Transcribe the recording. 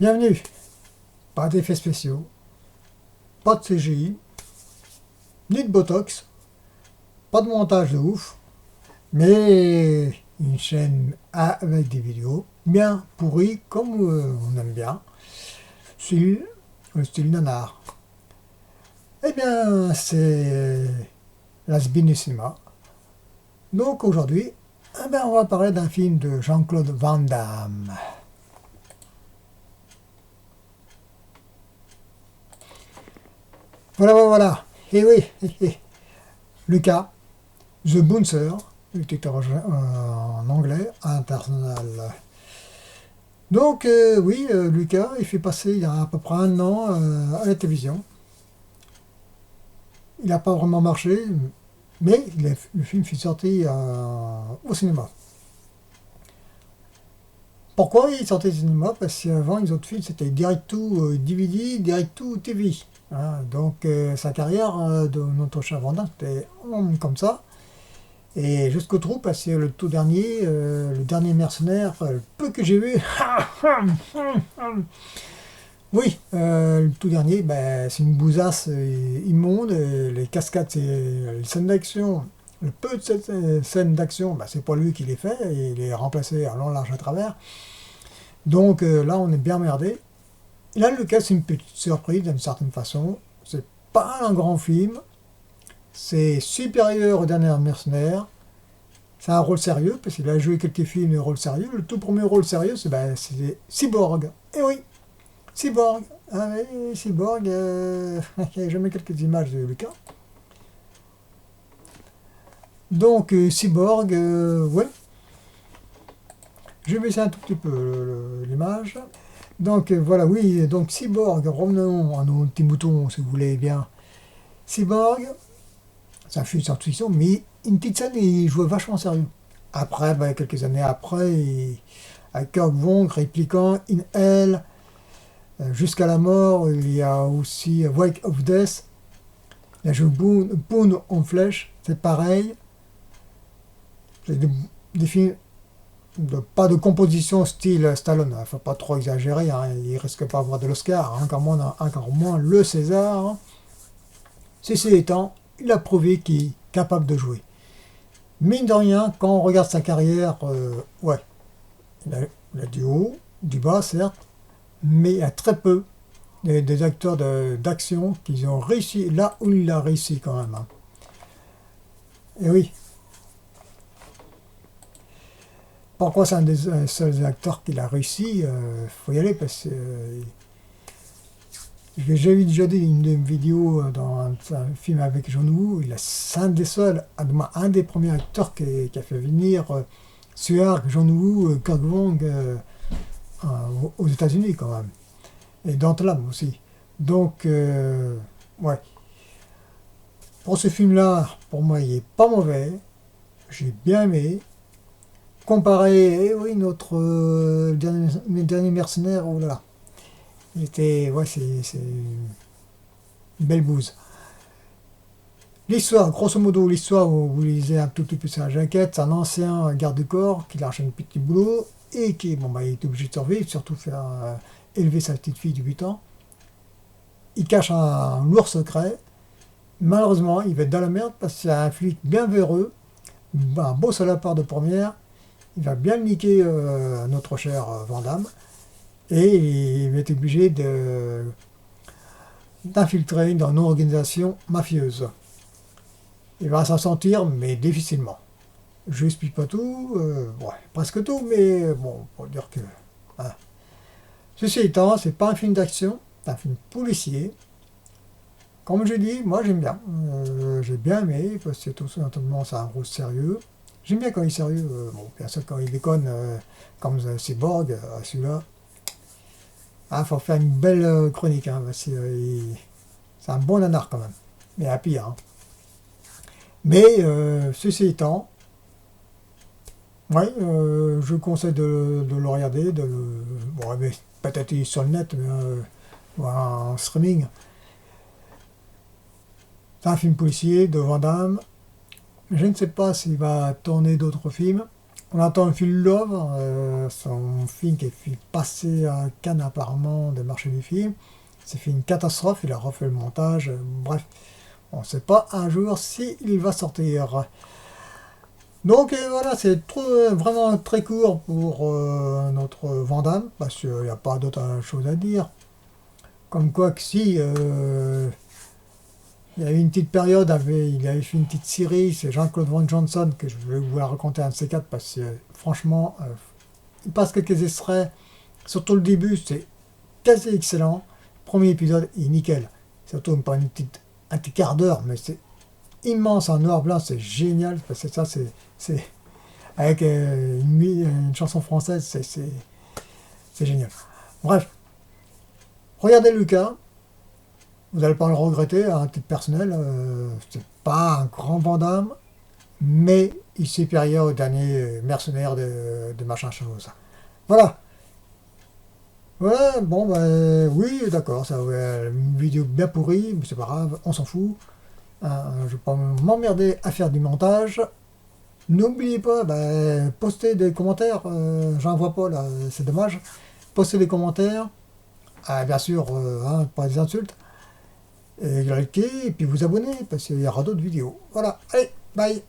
Bienvenue. Pas d'effets spéciaux, pas de CGI, ni de Botox, pas de montage de ouf, mais une chaîne avec des vidéos bien pourries comme on aime bien, style, le style nanar. Eh bien, c'est l'Has-Been du cinéma. Donc aujourd'hui, eh ben, on va parler d'un film de Jean-Claude Van Damme. Voilà. Et oui, Lucas, The Bouncer, le titre en anglais, international. Donc, oui, Lucas, il fait passer il y a à peu près un an à la télévision. Il n'a pas vraiment marché, mais le film fut sorti au cinéma. Pourquoi il sortait au cinéma? Parce qu'avant, les autres films, c'était Direct to DVD, Direct to TV. Hein, donc, sa carrière de notre cher Van Damme, c'était comme ça. Et jusqu'au trou, parce que le tout dernier, le dernier mercenaire, le peu que j'ai vu, oui, le tout dernier, ben, c'est une bousasse immonde. Les cascades, c'est les scènes d'action. Le peu de cette scènes d'action, ben, c'est pas lui qui les fait, il est remplacé à long, large, à travers. Donc là, on est bien merdé. Et là, le cas, c'est une petite surprise d'une certaine façon. C'est pas un grand film. C'est supérieur au dernier mercenaire. C'est un rôle sérieux, parce qu'il a joué quelques films de rôle sérieux. Le tout premier rôle sérieux, c'est Cyborg. Et oui, Cyborg. Ah oui, Cyborg. Je mets quelques images de Lucas. Donc, Cyborg, ouais. Je vais baisser un tout petit peu l'image. Donc, voilà, oui. Donc, Cyborg, revenons à nos petits moutons, si vous voulez bien. Cyborg, c'est un film de science-fiction, mais une petite scène, il jouait vachement sérieux. Après, ben, quelques années après, avec Kirk Von répliquant In Hell, Jusqu'à la mort, il y a aussi Wake of Death, il a joué Boone en flèche, c'est pareil. C'est des films pas de composition style Stallone, il ne faut pas trop exagérer, hein, il risque pas d'avoir de l'Oscar, hein, encore moins le César. Hein. Ceci étant, il a prouvé qu'il est capable de jouer. Mine de rien, quand on regarde sa carrière, ouais, il a du haut, du bas certes, mais il y a très peu des acteurs d'action qui ont réussi là où il a réussi quand même. Hein. Et oui, pourquoi c'est un des seuls acteurs qu'il a réussi? Il faut y aller parce que j'ai déjà dit une vidéo dans un film avec John Woo, c'est un des seuls, un des premiers acteurs qui a fait venir Suark, John Woo, Kirk Wong aux États-Unis quand même. Et Dantelam aussi. Donc, ouais. Pour ce film-là, pour moi, il est pas mauvais. J'ai bien aimé. Comparé, oui, notre dernier mercenaire, oh là là. Il était, ouais, c'est une belle bouse. L'histoire, grosso modo, l'histoire, vous lisez un tout petit peu sur la jaquette, c'est un ancien garde-corps qui lâche un petit boulot et qui bon, bah, il est obligé de survivre, surtout faire élever sa petite fille de 8 ans. Il cache un lourd secret. Malheureusement, il va être dans la merde parce que c'est un flic bien véreux, un beau salopard de première. Il va bien niquer notre cher Van Damme. Et il va être obligé d'infiltrer dans une organisation mafieuse. Il va s'en sortir, mais difficilement. Je n'explique pas tout, ouais, presque tout, mais bon, pour dire que... Hein. Ceci étant, c'est pas un film d'action, c'est un film policier. Comme je dis, moi j'aime bien. J'ai bien aimé, parce que tout simplement c'est un rôle sérieux. J'aime bien quand il est sérieux, bon, bien sûr quand il déconne, comme Cyborg, celui-là. Il faut faire une belle chronique, hein, parce que c'est un bon nanar quand même. Mais à pire. Hein. Mais ceci étant, ouais, je conseille de le regarder, bon, mais peut-être il est sur le net, mais, ou en streaming. C'est un film policier de Van Damme. Je ne sais pas s'il va tourner d'autres films. On attend Phil Love, son film qui est passé à Cannes apparemment des marchés du film. C'est fait une catastrophe, il a refait le montage, bref. On ne sait pas un jour s'il va sortir. Donc voilà, c'est vraiment très court pour notre Van Damme, parce qu'il n'y a pas d'autre chose à dire. Comme quoi que si, il y a eu une petite période, il avait fait une petite série, c'est Jean-Claude Van Johnson, que je vais vous la raconter un de ces quatre, parce que franchement, il passe quelques extraits, surtout le début, c'est quasi excellent. Le premier épisode est nickel. Surtout pas un petit quart d'heure, mais c'est immense en noir blanc, c'est génial, parce que ça, c'est avec une chanson française, c'est génial. Bref, regardez Lucas, vous n'allez pas le regretter, à un titre personnel, c'est pas un grand Van Damme, mais il est supérieur au dernier mercenaire de machin chose. Voilà. Voilà, bon, ben oui, d'accord, ça une vidéo bien pourrie, mais c'est pas grave, on s'en fout. Je vais pas m'emmerder à faire du montage. N'oubliez pas, postez des commentaires, j'en vois pas là, c'est dommage. Postez des commentaires, bien sûr, pas des insultes, et likez, et puis vous abonnez, parce qu'il y aura d'autres vidéos. Voilà, allez, bye.